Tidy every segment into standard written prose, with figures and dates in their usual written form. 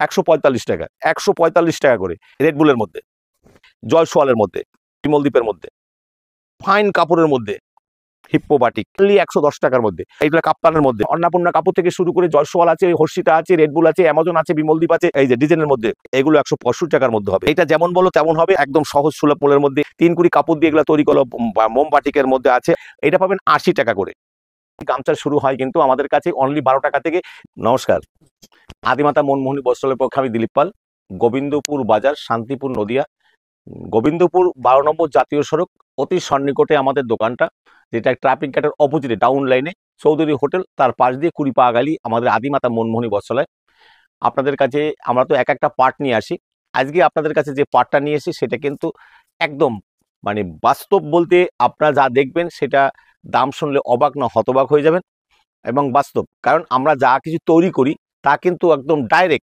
145 টাকা, 145 টাকা করে। রেডবুলের মধ্যে, জয়সওয়ালের মধ্যে, বিমলদ্বীপের মধ্যে, ফাইন কাপড়ের মধ্যে, হিপ্পো বাটিক 110 টাকার মধ্যে। এইগুলো কাপ্তানের মধ্যে, অন্নপূর্ণা কাপড় থেকে শুরু করে জয়সওয়াল আছে, হর্ষিতা আছে, রেডবুল আছে, অ্যামাজন আছে, বিমলদ্বীপ আছে। এই যে ডিজাইনের মধ্যে এগুলো 165 টাকার মধ্যে হবে। এটা যেমন বলো তেমন হবে, একদম সহজ সুলভ মূল্যের মধ্যে। 3 কুড়ি কাপড় দিয়ে এগুলো তৈরি করো, মোম বাটিকের মধ্যে আছে। এটা পাবেন 80 টাকা করে। গামছা শুরু হয় কিন্তু আমাদের কাছে অনলি 12 টাকা থেকে। নমস্কার, আদিমাতা মনমোহনী বস্ত্রালয়ের পক্ষে আমি দিলীপ পাল, গোবিন্দপুর বাজার, শান্তিপুর, নদিয়া। গোবিন্দপুর 12 নম্বর জাতীয় সড়ক অতি সন্নিকটে আমাদের দোকানটা, যেটা ট্রাফিক গেটের অপোজিটে ডাউন লাইনে চৌধুরী হোটেল, তার পাশ দিয়ে 20 পা গালি আমাদের আদিমাতা মনমোহনী বস্ত্রালয়। আপনাদের কাছে আমরা তো এক একটা পার্ট নিয়ে আসি। আজকে আপনাদের কাছে যে পার্টটা নিয়ে এসি সেটা কিন্তু একদম মানে বাস্তব বলতে, আপনারা যা দেখবেন সেটা দাম শুনলে অবাক না হতবাক হয়ে যাবেন, এবং বাস্তব। কারণ আমরা যা কিছু তৈরি করি তা কিন্তু একদম ডাইরেক্ট,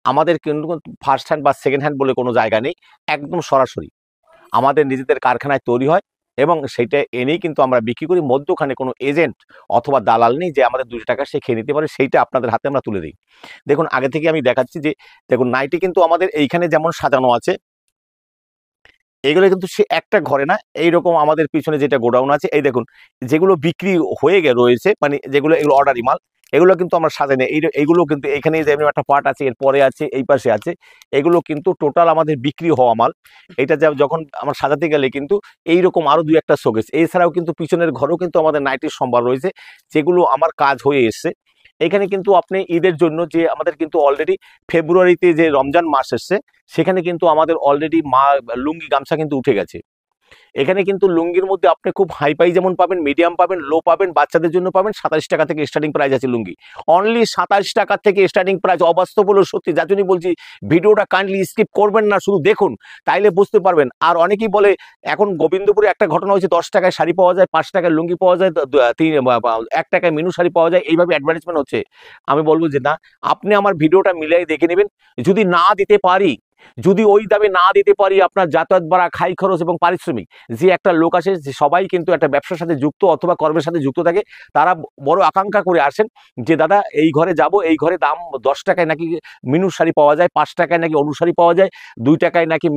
আমাদের কিন্তু ফার্স্ট হ্যান্ড বা সেকেন্ড হ্যান্ড বলে কোনো জায়গা নেই, একদম সরাসরি আমাদের নিজেদের কারখানায় তৈরি হয়, এবং সেইটা এনেই কিন্তু আমরা বিক্রি করি। মধ্যখানে কোনো এজেন্ট অথবা দালাল নেই যে আমাদের 2 টাকা সে খেয়ে নিতে পারে, সেইটা আপনাদের হাতে আমরা তুলে দিই। দেখুন আগে থেকে আমি দেখাচ্ছি যে দেখুন নাইটি কিন্তু আমাদের এইখানে যেমন সাজানো আছে, এগুলো কিন্তু সে একটা ঘরে না, এইরকম আমাদের পিছনে যেটা গোডাউন আছে, এই দেখুন যেগুলো বিক্রি হয়ে রয়েছে, মানে যেগুলো এগুলো অর্ডারি মাল, এগুলো কিন্তু আমরা সাজাই না। এইগুলো কিন্তু এখানে যেমন একটা পার্ট আছে, এর পরে আছে, এই পাশে আছে, এগুলো কিন্তু টোটাল আমাদের বিক্রি হওয়া মাল। এটা যখন আমরা সাজাতে গেলে কিন্তু এইরকম আরো 2-1টা শোকেস, এছাড়াও কিন্তু পিছনের ঘরেও কিন্তু আমাদের নাইটির সম্ভার রয়েছে, যেগুলো আমার কাজ হয়ে এসছে। এখানে কিন্তু আপনি ঈদের জন্য যে আমাদের কিন্তু অলরেডি ফেব্রুয়ারিতে যে রমজান মাস এসছে, সেখানে কিন্তু আমাদের অলরেডি লুঙ্গি গামছা কিন্তু উঠে গেছে। এখানে কিন্তু লুঙ্গির মধ্যে আপনি খুব হাই পাই যেমন পাবেন, মিডিয়াম পাবেন, লো পাবেন, বাচ্চাদের জন্য পাবেন। 27 টাকা থেকে স্টার্টিং প্রাইস আছে লুঙ্গি, অনলি 27 টাকা থেকে স্টার্টিং প্রাইস। অবাস্তব হলো সত্যি, যার জন্যই বলছি ভিডিওটা কাইন্ডলি স্কিপ করবেন না, শুধু দেখুন, তাইলে বুঝতে পারবেন। আর অনেকেই বলে এখন গোবিন্দপুরে একটা ঘটনা হয়েছে, 10 টাকায় শাড়ি পাওয়া যায়, 5 টাকায় লুঙ্গি পাওয়া যায়, 1 টাকায় মিনু শাড়ি পাওয়া যায়, এইভাবে অ্যাডভার্টাইজমেন্ট হচ্ছে। আমি বলবো যে না, আপনি আমার ভিডিওটা মিলাই দেখে নেবেন। যদি না দিতে পারি, যদি ওই দামে না দিতে পারি, আপনার যাতায়াত ভাড়া, খাই খরচ এবং পারিশ্রমিক, যে একটা লোক আসে, যে সবাই কিন্তু একটা ব্যবসার সাথে যুক্ত অথবা কর্মের সাথে যুক্ত থাকে, তারা বড় আকাঙ্ক্ষা করে আসেন যে দাদা এই ঘরে যাব, এই ঘরে দাম 10 টাকায় নাকি মিনুর শাড়ি পাওয়া যায়, 5 টাকায় নাকি অনুসারী পাওয়া যায়, 2 টাকায় নাকি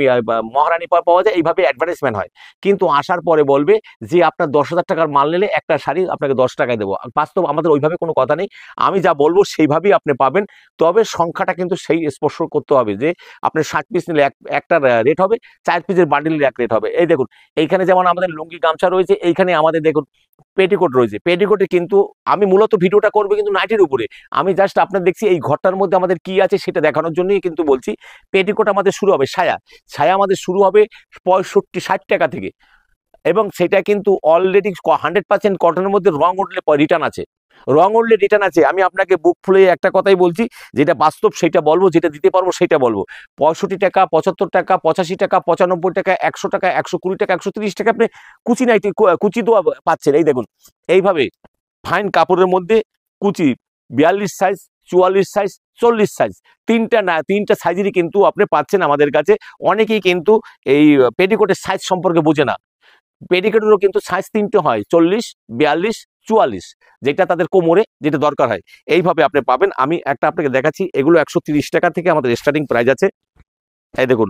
মহারানী পাওয়া যায়, এইভাবে অ্যাডভার্টাইজমেন্ট হয়। কিন্তু আসার পরে বলবে যে আপনার 10,000 টাকার মাল নিলে একটা শাড়ি আপনাকে 10 টাকায় দেবো। বাস্তব আমাদের ওইভাবে কোনো কথা নেই, আমি যা বলবো সেইভাবেই আপনি পাবেন। তবে সংখ্যাটা কিন্তু সেই স্পর্শ করতে হবে যে আপনি 60 পিস নিলে একটা রেট হবে, 4 পিসের বান্ডিলের এক রেট হবে। এই দেখুন এইখানে যেমন আমাদের লুঙ্গি গামছা রয়েছে, এইখানে আমাদের দেখুন পেটিকোট রয়েছে। পেটিকোটে কিন্তু আমি মূলত ভিডিওটা করবো কিন্তু নাইটির উপরে, আমি জাস্ট আপনার দেখছি এই ঘরটার মধ্যে আমাদের কি আছে সেটা দেখানোর জন্যই কিন্তু বলছি। পেটিকোট আমাদের শুরু হবে, ছায়া আমাদের শুরু হবে 65-60 টাকা থেকে, এবং সেটা কিন্তু অলরেডি 100% কটনের মধ্যে রং উঠলে রিটার্ন আছে, আমি আপনাকে বুক ফুলে একটা কথাই বলছি, যেটা বাস্তব সেটা বলবো, যেটা দিতে পারবো সেটা বলবো। 65 টাকা, 75 টাকা, 85 টাকা, 95 টাকা, 100 টাকা, 120 টাকা, 130 টাকা আপনি কুচি দোয়া পাচ্ছেন। এই দেখুন এইভাবে ফাইন কাপড়ের মধ্যে কুচি 42 সাইজ, 44 সাইজ, 40 সাইজ, তিনটা সাইজেরই কিন্তু আপনি পাচ্ছেন আমাদের কাছে। অনেকেই কিন্তু এই পেটিকোটের সাইজ সম্পর্কে বোঝে না। পেটিকোটেরও কিন্তু সাইজ 3টে হয়, 40, 42, 44, যেটা তাদের কোমরে যেটা দরকার হয়, এইভাবে আপনি পাবেন। আমি একটা আপনাকে দেখাচ্ছি, এগুলো 130 টাকা থেকে আমাদের স্টার্টিং প্রাইস আছে। এই দেখুন,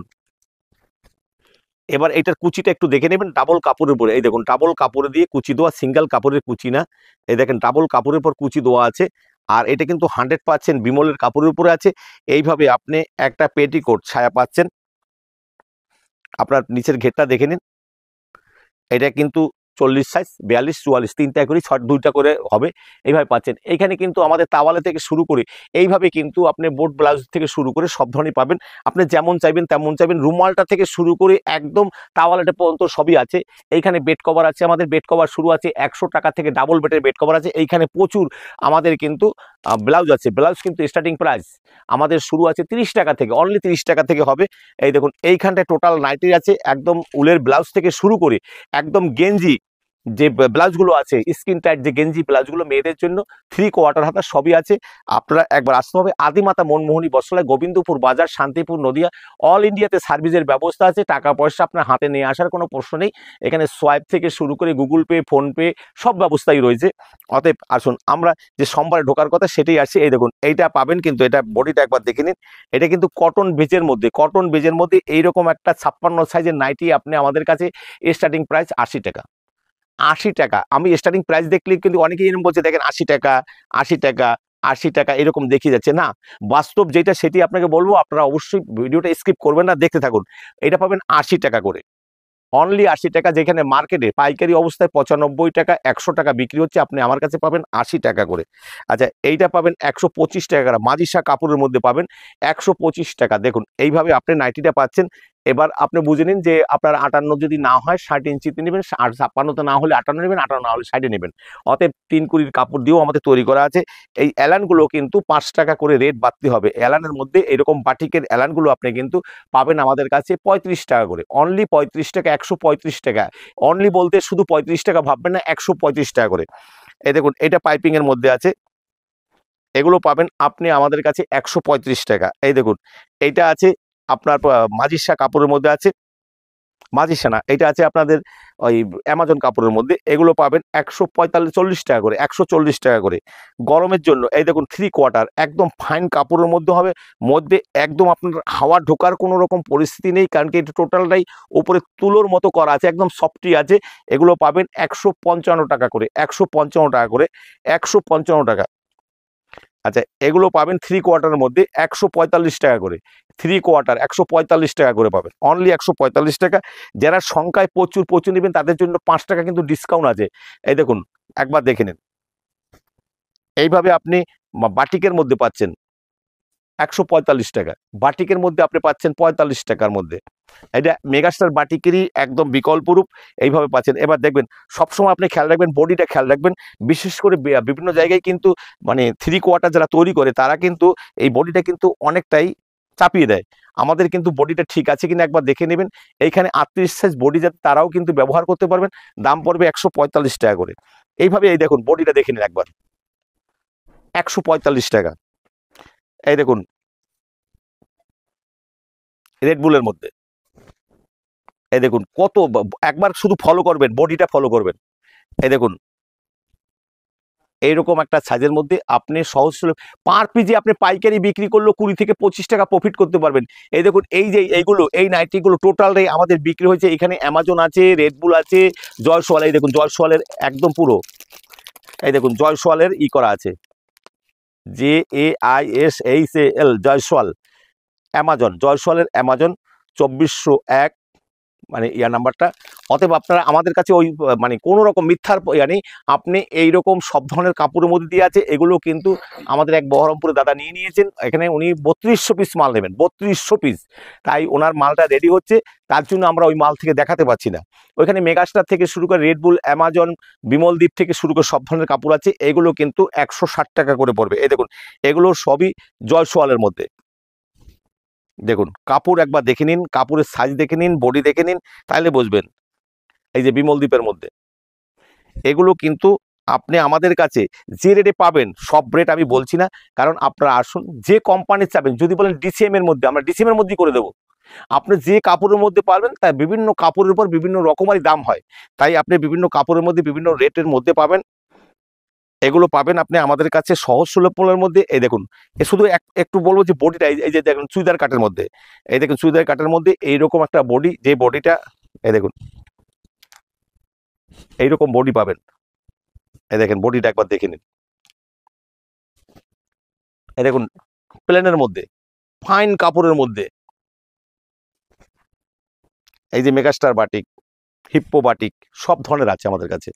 এবার এটার কুচিটা একটু দেখে নেবেন, ডাবল কাপড়ের উপরে। এই দেখুন ডাবল কাপড়ে দিয়ে কুচি দেওয়া, সিঙ্গেল কাপড়ের কুচি না। এই দেখেন ডাবল কাপড়ের উপর কুচি দেওয়া আছে, আর এটা কিন্তু 100% বিমলের কাপড়ের উপরে আছে। এইভাবে আপনি একটা পেটিকোট ছায়া পাচ্ছেন। আপনার নিচের ঘেরটা দেখে নিন, এটা কিন্তু 40 সাইজ, 42, 44, 3টা করে 2টা করে হবে, এইভাবে পাচ্ছেন। এইখানে কিন্তু আমাদের তাওয়ালে থেকে শুরু করে এইভাবে কিন্তু আপনি বোট ব্লাউজ থেকে শুরু করে সব ধরনের পাবেন, আপনি যেমন চাইবেন তেমন চাইবেন। রুমালটা থেকে শুরু করে একদম তাওয়ালেটা পর্যন্ত সবই আছে। এইখানে বেড কভার আছে, আমাদের বেড কভার শুরু আছে 100 টাকা থেকে, ডাবল বেডের বেড কভার আছে। এইখানে প্রচুর আমাদের কিন্তু ব্লাউজ আছে, ব্লাউজ কিন্তু স্টার্টিং প্রাইস আমাদের শুরু আছে 30 টাকা থেকে, অনলি 30 টাকা থেকে হবে। এই দেখুন এইখানটায় টোটাল নাইটি আছে, একদম উলের ব্লাউজ থেকে শুরু করে একদম গেঞ্জি, যে ব্লাউজগুলো আছে স্কিন টাইট যে গেঞ্জি ব্লাউজগুলো মেয়েদের জন্য 3/4 হাতা সবই আছে। আপনারা একবার আসতে হবে আদিমাতা মনমোহনী বস্ত্রালয়, গোবিন্দপুর বাজার, শান্তিপুর, নদিয়া। অল ইন্ডিয়াতে সার্ভিসের ব্যবস্থা আছে, টাকা পয়সা আপনার হাতে নিয়ে আসার কোনো প্রশ্ন নেই। এখানে সোয়াইপ থেকে শুরু করে গুগল পে, ফোনপে সব ব্যবস্থাই রয়েছে। অতএব আসুন আমরা যে সোমবারে ঢোকার কথা সেটাই আসছে। এই দেখুন এইটা পাবেন, কিন্তু এটা বডিটা একবার দেখে নিন। এটা কিন্তু কটন বেজের মধ্যে এইরকম একটা 56 সাইজের নাইটি আপনি আমাদের কাছে স্টার্টিং প্রাইস 80 টাকা। 80 টাকা। আমি স্টার্টিং প্রাইস দেখলে কিন্তু অনেকেই এরকম বলছে দেখেন 80 টাকা 80 টাকা 80 টাকা এরকম দেখিয়ে যাচ্ছে। না, বাস্তব যেটা সেটি আপনাকে বলবো, আপনারা অবশ্যই ভিডিওটা স্কিপ করবেন না, দেখতে থাকুন। এটা পাবেন 80 টাকা করে, অনলি 80 টাকা। যেখানে মার্কেটে পাইকারি অবস্থায় 95 টাকা 100 টাকা বিক্রি হচ্ছে, আপনি আমার কাছে পাবেন 80 টাকা করে। আচ্ছা, এইটা পাবেন 125 টাকা, মাজিসা কাপড়ের মধ্যে পাবেন 125 টাকা। দেখুন এইভাবে আপনি নাইটিটা পাচ্ছেন। এবার আপনি বুঝে নিন যে আপনার 58 যদি না হয় 60 ইঞ্চিতে নেবেন, আর 56 না হলে 58 নেবেন, 58 না হলে 60 নেবেন। অতএব 3 কুড়ির কাপড় দিয়েও আমাদের তৈরি করা আছে। এই অ্যালানগুলো কিন্তু 5 টাকা করে রেট বাড়তে হবে। অ্যালানের মধ্যে এরকম বাটিকের অ্যালানগুলো আপনি কিন্তু পাবেন আমাদের কাছে 35 টাকা করে, অনলি 35 টাকা, 135 টাকা। অনলি বলতে শুধু 35 টাকা ভাববেন না, 135 টাকা করে। এই দেখুন এটা পাইপিং এর মধ্যে আছে, এগুলো পাবেন আপনি আমাদের কাছে 135 টাকা। এই দেখুন এইটা আছে আপনার মাজিসা কাপড়ের মধ্যে আছে, মাজিসা না, এটা আছে আপনাদের ওই অ্যামাজন কাপড়ের মধ্যে, এগুলো পাবেন 140 টাকা করে, 140 টাকা করে। গরমের জন্য এই দেখুন 3/4 একদম ফাইন কাপড়ের মধ্যে হবে, মধ্যে একদম আপনার হাওয়া ঢোকার কোনো রকম পরিস্থিতি নেই, কারণ কি এটা টোটালটাই উপরে তুলোর মতো করা আছে, একদম সফটি আছে। এগুলো পাবেন 155 টাকা করে, 155 টাকা করে, 155 টাকা। আচ্ছা, এগুলো পাবেন 3/4 মধ্যে 145 টাকা করে, 3/4 145 টাকা করে পাবেন, অনলি 145 টাকা। যারা সংখ্যায় প্রচুর প্রচুর নেবেন তাদের জন্য 5 টাকা কিন্তু ডিসকাউন্ট আছে। এই দেখুন একবার দেখে নিন। এইভাবে আপনি বাটিকের মধ্যে পাচ্ছেন 145 টাকা, বাটিকের মধ্যে আপনি পাচ্ছেন 45 টাকার মধ্যে। এটা মেগাস্টার বাটিকেরই একদম বিকল্প রূপ, এইভাবে পাচ্ছেন। এবার দেখবেন সবসময় আপনি খেয়াল রাখবেন, বডিটা খেয়াল রাখবেন। বিশেষ করে বিভিন্ন জায়গায় কিন্তু মানে 3/4 যারা তৈরি করে তারা কিন্তু এই বডিটা কিন্তু অনেকটাই চাপিয়ে দেয়। আমাদের কিন্তু বডিটা ঠিক আছে কিনা একবার দেখে নেবেন। এইখানে 38 সাইজ বডি যাতে তারাও কিন্তু ব্যবহার করতে পারবেন। দাম পড়বে 145 টাকা করে। এইভাবে এই দেখুন বডিটা দেখে নিন একবার, 145 টাকা। এই দেখুন রেডবুলের মধ্যে, এই দেখুন কত, একবার শুধু ফলো করবেন, বডিটা ফলো করবেন। এই দেখুন এইরকম একটা সাইজের মধ্যে আপনি সহজ সুলভ পার পিজে আপনি পাইকারি বিক্রি করলেও 20 থেকে 25 টাকা প্রফিট করতে পারবেন। এই দেখুন এই যে এইগুলো এই নাইটিগুলো টোটালটাই আমাদের বিক্রি হয়েছে। এখানে অ্যামাজন আছে, রেডবুল আছে, জয়সওয়াল, এই দেখুন জয়সওয়ালের একদম পুরো, এই দেখুন জয়সওয়ালের করা আছে, JAISHAL জয়সওয়াল, অ্যামাজন, জয়সওয়ালের অ্যামাজন 2401 মানে নাম্বারটা। অতএব আপনারা আমাদের কাছে ওই মানে কোনো রকম মিথ্যার নেই, আপনি এইরকম সব ধরনের কাপড়ের মধ্যে দিয়ে আছে। এগুলো কিন্তু আমাদের এক বহরমপুরে দাদা নিয়ে নিয়েছেন, এখানে উনি 3200 পিস মাল নেবেন, 3200 পিস। তাই ওনার মালটা রেডি হচ্ছে, তার জন্য আমরা ওই মাল থেকে দেখাতে পাচ্ছি না। ওইখানে মেগাস্টার থেকে শুরু করে রেডবুল, অ্যামাজন, বিমলদ্বীপ থেকে শুরু করে সব ধরনের কাপড় আছে। এগুলো কিন্তু 160 টাকা করে পড়বে। এই দেখুন এগুলো সবই জয়সওয়ালের মধ্যে। দেখুন কাপড় একবার দেখে নিন, কাপড়ের সাইজ দেখে নিন, বডি দেখে নিন, তাহলে বুঝবেন। এই যে বিমলদ্বীপের মধ্যে এগুলো কিন্তু আপনি আমাদের কাছে যে রেটে পাবেন, সব রেট আমি বলছি না, কারণ আপনারা আসুন যে কোম্পানির চাবেন। যদি বলেন DCM এর মধ্যে, আমরা DCM এর মধ্যেই করে দেবো। আপনি যে কাপড়ের মধ্যে পারবেন, তাই বিভিন্ন কাপড়ের উপর বিভিন্ন রকমারি দাম হয়, তাই আপনি বিভিন্ন কাপড়ের মধ্যে বিভিন্ন রেটের মধ্যে পাবেন। এগুলো পাবেন আপনি আমাদের কাছে সহজ সুলভ মূল্যের মধ্যে। এই দেখুন শুধু একটু বলবো যে বডিটা, এই যে দেখুন চুইদার কাটের মধ্যে, এই দেখুন চুইদার কাটের মধ্যে এইরকম একটা বডি, যে বডিটা এই দেখুন এইরকম বডি পাবেন। এই দেখেন বডিটা একবার দেখে নিন। এই দেখুন প্লেনের মধ্যে, ফাইন কাপড়ের মধ্যে, এই যে মেগাস্টার বাটিক, হিপ্পো বাটিক সব ধরনের আছে আমাদের কাছে।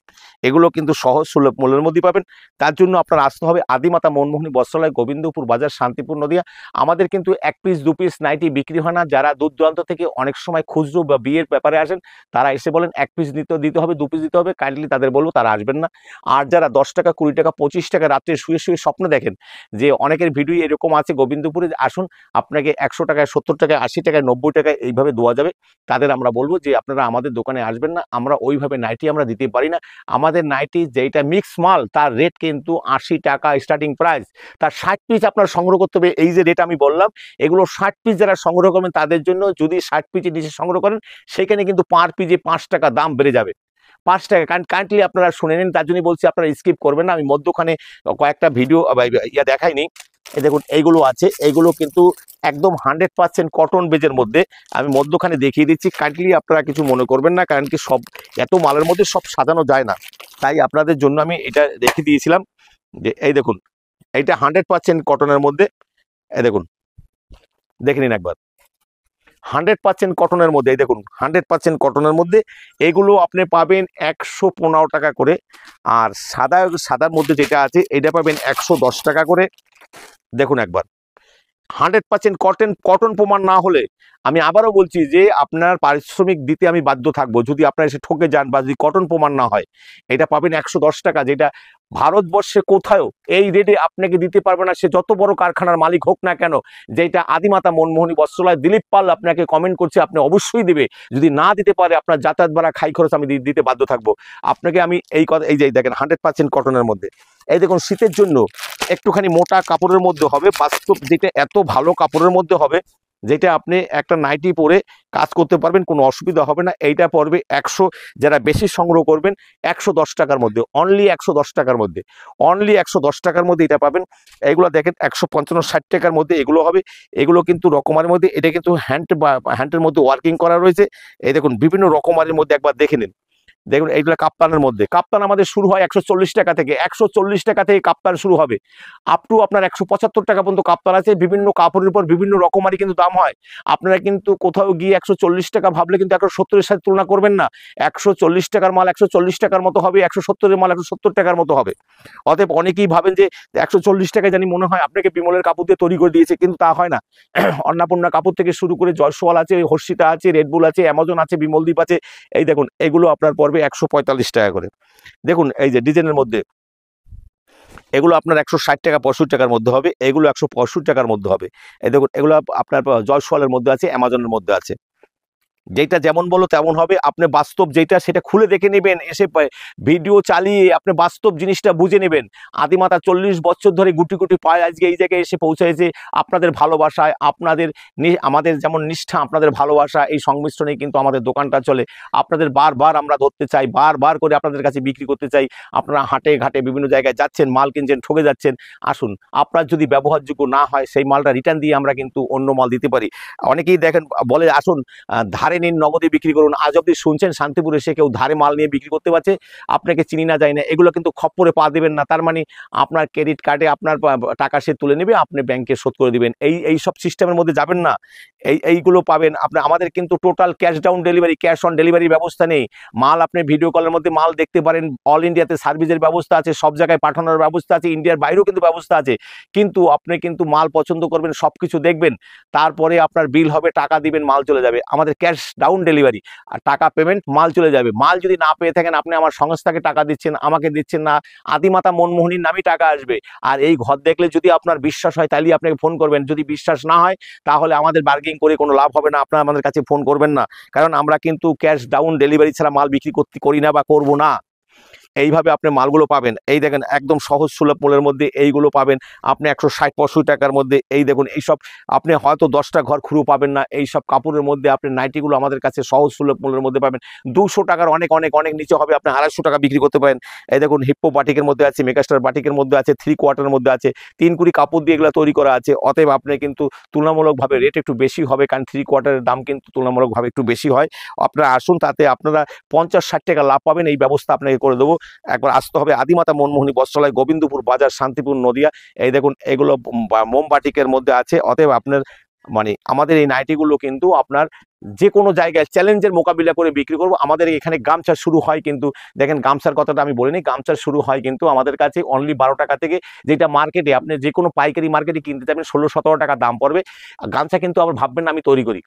এগুলো কিন্তু সহজ সুলভ মূল্যের মধ্যে পাবেন। তার জন্য আপনার আসতে হবে আদিমাতা মনমোহনী বস্ত্রালয়, গোবিন্দপুর বাজার, শান্তিপুর, নদিয়া। আমাদের কিন্তু 1 পিস 2 পিস নাইটি বিক্রি হয় না। যারা দূর দূরান্ত থেকে অনেক সময় খুচরো বা বিয়ের ব্যাপারে আসেন, তারা এসে বলেন 1 পিস দিতে হবে, 2 পিস দিতে হবে, কাইন্ডলি তাদের বলবো তারা আসবেন না। আর যারা 10 টাকা, 20 টাকা, 25 টাকা রাত্রে শুয়ে শুয়ে স্বপ্ন দেখেন, যে অনেকের ভিডিও এরকম আছে গোবিন্দপুরে, আসুন আপনাকে 100 টাকায়, 70 টাকায়, 80 টাকায়, 90 টাকায় এইভাবে দেওয়া যাবে, তাদের আমরা বলবো যে আপনারা আমাদের দোকানে আসবেন। আসবেন না, আমরা ওইভাবে নাইটি আমরা দিতে পারি না। আমাদের নাইটি যেটা মিক্স মাল তার রেট কিন্তু 80 টাকা স্টার্টিং প্রাইস। তার 60 পিস আপনার সংগ্রহ করতে হবে। এই যে রেট আমি বললাম, এগুলো 60 পিস যারা সংগ্রহ করবেন তাদের জন্য, যদি 60 পিসের নিচে সংগ্রহ করেন সেখানে কিন্তু পার পিসে 5 টাকা দাম বেড়ে যাবে, 5 টাকা। কাইন্ডলি আপনারা শুনে নিন, তার জন্য বলছি আপনারা স্কিপ করবেন না। আমি মধ্যখানে কয়েকটা ভিডিও দেখাইনি, এই দেখুন এইগুলো আছে, এইগুলো কিন্তু একদম 100% কটন বেজের মধ্যে আমি মধ্যখানে দেখিয়ে দিচ্ছি। কাইন্ডলি আপনারা কিছু মনে করবেন না, কারণ কি সব এত মালের মধ্যে সব সাজানো যায় না, তাই আপনাদের জন্য আমি এটা রেখে দিয়েছিলাম। যে এই দেখুন এইটা 100% কটনের মধ্যে, এই দেখুন দেখে নিন একবার, 100% কটনের মধ্যে, এই দেখুন 100% কটনের মধ্যে এগুলো আপনি পাবেন 115 টাকা করে। আর সাদার মধ্যে যেটা আছে এটা পাবেন 110 টাকা করে। দেখুন একবার 100% কটন প্রমাণ না হলে আমি আবারও বলছি যে আপনার পারিশ্রমিক দিতে আমি বাধ্য থাকবো যদি আপনারা এসে ঠকে যান বা যদি কটন প্রমাণ না হয়। এটা পাবেন 110 টাকা, যেটা ভারতবর্ষে কোথাও এই রেটে আপনাকে দিতে পারবে না, সে যত বড় কারখানার মালিক হোক না কেন। যেটা আদিমাতা মনমোহনী বস্ত্রালয় দিলীপ পাল আপনাকে কমেন্ট করছে, আপনি অবশ্যই দিবে। যদি না দিতে পারে আপনার যাতায়াত ভাড়া খাই খরচ আমি দিতে বাধ্য থাকবো আপনাকে। আমি এই কথা, এই যে দেখেন 100% কটনের মধ্যে, এই দেখুন শীতের জন্য একটুখানি মোটা কাপড়ের মধ্যে হবে, বাস্তব যেটা এত ভালো কাপড়ের মধ্যে হবে, যেটা আপনি একটা নাইটি পরে কাজ করতে পারবেন, কোনো অসুবিধা হবে না। এইটা পড়বে 100, যারা বেশি সংগ্রহ করবেন 110 টাকার মধ্যে, অনলি 110 টাকার মধ্যে, অনলি 110 টাকার মধ্যে এটা পাবেন। এইগুলো দেখেন 155-60 টাকার মধ্যে এগুলো হবে। এগুলো কিন্তু রকমারির মধ্যে, এটা কিন্তু হ্যান্ডের মধ্যে ওয়ার্কিং করা রয়েছে। এই দেখুন বিভিন্ন রকমারির মধ্যে একবার দেখে নিন। দেখুন এইগুলো কাপ্তানের মধ্যে, কাপ্তান আমাদের শুরু হয় 140 টাকা থেকে, 140 টাকা থেকে কাপ্তান শুরু হবে, আপ টু আপনার 175 টাকা পর্যন্ত কাপ্তান আছে। বিভিন্ন কাপড়ের উপর বিভিন্ন রকমারি কিন্তু দাম হয়। আপনারা কিন্তু কোথাও গিয়ে 140 টাকা ভাবলে কিন্তু 170-এর সাথে তুলনা করবেন না। 140 টাকার মাল 140 টাকার মতো হবে, 170-এর মাল 170 টাকার মতো হবে। অতএব অনেকেই ভাবেন যে 140 টাকায় জানি মনে হয় আপনাকে বিমলের কাপড় দিয়ে তৈরি করে দিয়েছে, কিন্তু তা হয় না। অন্নপূর্ণা কাপড় থেকে শুরু করে জয়সওয়াল আছে, হর্ষিতা আছে, রেডবুল আছে, অ্যামাজন আছে, বিমলদীপ আছে। এই দেখুন এগুলো আপনার পড়বে 145 টাকা করে। দেখুন এই যে ডিজাইনের মধ্যে এগুলো আপনার 160 টাকা 65 টাকার মধ্যে হবে, এগুলো 165 টাকার মধ্যে হবে। এই দেখুন এগুলো আপনার জয়সওয়ালের মধ্যে আছে, অ্যামাজনের মধ্যে আছে। যেটা যেমন বলো তেমন হবে। আপনি বাস্তব যেটা সেটা খুলে দেখে নেবেন, এসে ভিডিও চালিয়ে আপনি বাস্তব জিনিসটা বুঝে নেবেন। আদিমাতা 40 বছর ধরে গুটি গুটি পায় আজকে এই জায়গায় এসে পৌঁছেছে আপনাদের ভালোবাসায়, আপনাদের আমাদের যেমন নিষ্ঠা, আপনাদের ভালোবাসা, এই সংমিশ্রণে কিন্তু আমাদের দোকানটা চলে। আপনাদের বারবার আমরা ধরতে চাই, বারবার করে আপনাদের কাছে বিক্রি করতে চাই। আপনারা হাটে ঘাটে বিভিন্ন জায়গায় যাচ্ছেন, মাল কিনছেন, ঠকে যাচ্ছেন। আসুন, আপনার যদি ব্যবহারযোগ্য না হয় সেই মালটা রিটার্ন দিয়ে আমরা কিন্তু অন্য মাল দিতে পারি। অনেকেই দেখেন বলে আসুন ধারে নিন, নগদে বিক্রি করুন। আজ অব্দি শুনছেন শান্তিপুরে এসে কেউ ধারে মাল নিয়ে বিক্রি করতে পারছে? আপনাকে চিনি না যায় না, এগুলো কিন্তু খপ্পরে পা দেবেন না। তার মানে আপনার ক্রেডিট কার্ডে আপনার টাকা সে তুলে নেবে, আপনি ব্যাংকে শোধ করে দিবেন, এই সব সিস্টেমের মধ্যে যাবেন না। এইগুলো পাবেন আপনি। আমাদের কিন্তু total cash down delivery, cash on delivery ব্যবস্থা নেই। মাল আপনি ভিডিও কলের মধ্যে মাল দেখতে পারেন, অল ইন্ডিয়াতে সার্ভিসের ব্যবস্থা আছে, সব জায়গায় পাঠানোর ব্যবস্থা আছে, ইন্ডিয়ার বাইরেও কিন্তু ব্যবস্থা আছে। কিন্তু আপনি কিন্তু মাল পছন্দ করবেন, সব কিছু দেখবেন, তারপরে আপনার বিল হবে, টাকা দিবেন, মাল চলে যাবে। আমাদের ক্যাশ ডাউন ডেলিভারি, আর টাকা পেমেন্ট, মাল চলে যাবে। মাল যদি না পেয়ে থাকেন, আপনি আমার সংস্থাকে টাকা দিচ্ছেন, আমাকে দিচ্ছেন না, আদিমাতা মনমোহনীর নামই টাকা আসবে। আর এই ঘর দেখলে যদি আপনার বিশ্বাস হয় তাহলে আপনাকে ফোন করবেন, যদি বিশ্বাস না হয় তাহলে আমাদের বার্গেনিং করে কোনো লাভ হবে না, আপনারা আমাদের কাছে ফোন করবেন না। কারণ আমরা কিন্তু ক্যাশ ডাউন ডেলিভারি ছাড়া মাল বিক্রি করি না বা করবো না। এইভাবে আপনি মালগুলো পাবেন। এই দেখেন একদম সহজ সুলভ মূল্যের মধ্যে এইগুলো পাবেন আপনি 160-65 টাকার মধ্যে। এই দেখুন এইসব আপনি হয়তো 10টা ঘর খুঁড়ো পাবেন না, এইসব কাপড়ের মধ্যে আপনি নাইটিগুলো আমাদের কাছে সহজ সুলভ মূল্যের মধ্যে পাবেন। 200 টাকার অনেক অনেক অনেক নিচে হবে, আপনি 250 টাকা বিক্রি করতে পারেন। এই দেখুন হিপ্পো বাটিকের মধ্যে আছে, মেগাস্টার বাটিকের মধ্যে আছে, 3 কোয়ার্টারের মধ্যে আছে, 3 কুড়ি কাপড় দিয়ে এগুলো তৈরি করা আছে। অতএব আপনি কিন্তু তুলনামূলকভাবে রেট একটু বেশি হবে, কারণ 3 কোয়ার্টারের দাম কিন্তু তুলনামূলকভাবে একটু বেশি হয়। আপনারা আসুন, তাতে আপনারা 50-60 টাকা লাভ পাবেন। এই ব্যবস্থা আপনাকে করে দেবো। একবার আসতে হবে আদিমাতা মনমোহনী বস্ত্রালয়, গোবিন্দপুর বাজার, শান্তিপুর, নদিয়া। এই দেখুন এগুলো মোমবাটিকের মধ্যে আছে। অতএব আপনার মানে আমাদের এই নাইটিগুলো কিন্তু আপনার যে কোনো জায়গায় চ্যালেঞ্জের মোকাবিলা করে বিক্রি করবো। আমাদের এখানে গামছা শুরু হয় কিন্তু, দেখেন গামছার কথাটা আমি বলিনি, গামছা শুরু হয় কিন্তু আমাদের কাছে অনলি 12 টাকা থেকে, যেটা মার্কেটে আপনি যে কোনো পাইকারি মার্কেটে কিনতে যাবেন 16-17 টাকা দাম পড়বে। গামছা কিন্তু আবার ভাববেন না আমি তৈরি করি,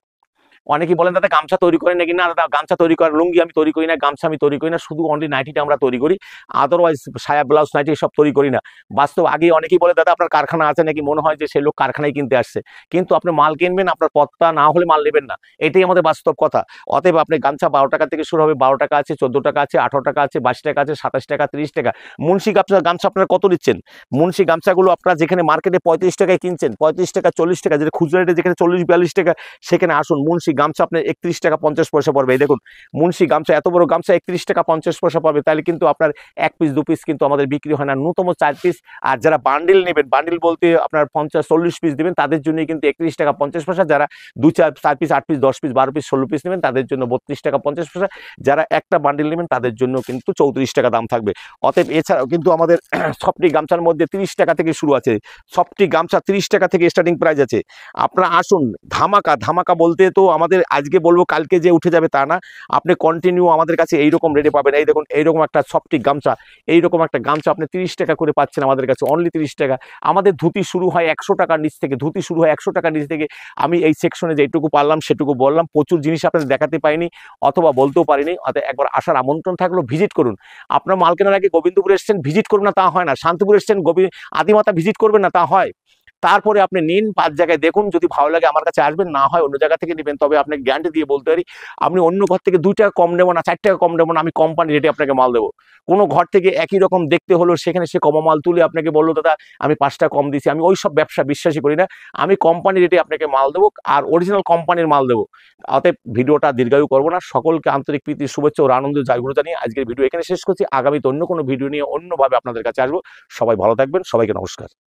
অনেকেই বলেন দাদা গামছা তৈরি করেন নাকি, না দাদা গামছা তৈরি করার লুঙ্গি আমি তৈরি করি না, গামছা আমি তৈরি করি না, শুধু অনলি নাইটিটা আমরা তৈরি করি, আদারওয়াইজ সায়া ব্লাউজ নাইটি সব তৈরি করি না। বাস্তব আগে অনেকেই বলে দাদা আপনার কারখানা আছে নাকি, মনে হয় যে সে লোক কারখানায় কিনতে আসছে, কিন্তু আপনি মাল কিনবেন, আপনার পত্তা না হলে মাল নেবেন না, এটাই আমাদের বাস্তব কথা। অতএব আপনি গামছা 12 টাকা থেকে শুরু হবে, 12 টাকা আছে, 14 টাকা আছে, 18 টাকা আছে, 22 টাকা আছে, 27 টাকা, 30 টাকা। মুন্সি গামছা আপনারা কত নিচ্ছেন? মুন্সি গামছাগুলো আপনারা যেখানে মার্কেটে 35 টাকায় কিনছেন, 35 টাকা 40 টাকা, যেটা খুচরা রেটে যেখানে 40-42 টাকা, সেখানে আসুন মুন্সি গামছা আপনার 31 টাকা 50 পয়সা পড়বে। এই দেখুন মুন্সি গামছা, এত বড় গামছা 31 টাকা 50 পয়সা পাবে, তাহলে কিন্তু আপনার 1 পিস 2 পিস কিন্তু আমাদের বিক্রি হয় না, ন্যূনতম 4 পিস। আর যারা বান্ডিল নেবেন, বান্ডিল বলতে আপনার 50-40 পিস দিবেন, তাদের জন্য কিন্তু 31 টাকা 50 পয়সা। যারা 2-4 piece 8 piece 10 piece 12 piece 16 piece নেবেন, তাদের জন্য 32 টাকা 50 পয়সা। যারা একটা বান্ডিল নেবেন তাদের জন্য কিন্তু 34 টাকা দাম থাকবে। অতএব এছাড়াও কিন্তু আমাদের সফটি গামছার মধ্যে 30 টাকা থেকে শুরু আছে, সফটি গামছা 30 টাকা থেকে স্টার্টিং প্রাইস আছে। আপনারা আসুন, ধামাকা বলতে তো আমাদের আজকে বলবো কালকে যে উঠে যাবে তা না, আপনি কন্টিনিউ আমাদের কাছে এইরকম রেটে পাবেন। এই দেখুন এইরকম একটা সফটি গামছা, এইরকম একটা গামছা আপনি 30 টাকা করে পাচ্ছেন আমাদের কাছে, অনলি 30 টাকা। আমাদের ধুতি শুরু হয় 100 টাকার নিচ থেকে, ধুতি শুরু হয় 100 টাকার নিচ থেকে। আমি এই সেকশনে যেটুকু পারলাম সেটুকু বললাম, প্রচুর জিনিস আপনাদের দেখাতে পাইনি অথবা বলতেও পারিনি, অতএব একবার আসার আমন্ত্রণ থাকলো, ভিজিট করুন। আপনার মাল কেনার আগে গোবিন্দপুর এসছেন, ভিজিট করুন না তা হয় না, শান্তিপুর এসছেন আদিমাতা ভিজিট করবেন না তা হয়। তারপরে আপনি নিন, 5 জায়গায় দেখুন, যদি ভালো লাগে আমার কাছে আসবেন, না হয় অন্য জায়গা থেকে নেবেন। তবে আপনাকে গ্যারান্টি দিয়ে বলতে পারি, আপনি অন্য ঘর থেকে 2 টাকা কম নেবো না, 4 টাকা কম নেবো না, আমি কোম্পানি রেটে আপনাকে মাল দেবো। কোনো ঘর থেকে একই রকম দেখতে হলো, সেখানে সে কম মাল তুলে আপনাকে বললো দাদা আমি 5 টাকা কম দিয়েছি, আমি ওই সব ব্যবসা বিশ্বাসই করি না। আমি কোম্পানি রেটে আপনাকে মাল দেবো, আর অরিজিনাল কোম্পানির মাল দেবো। অতএব ভিডিওটা দীর্ঘায়ু করবো না, সকলকে আন্তরিক প্রীতি শুভেচ্ছা ও আনন্দ জয়গুরু জানিয়ে আজকের ভিডিও এখানে শেষ করছি। আগামীতে অন্য কোনো ভিডিও নিয়ে অন্যভাবে আপনাদের কাছে আসবো। সবাই ভালো থাকবেন, সবাইকে নমস্কার।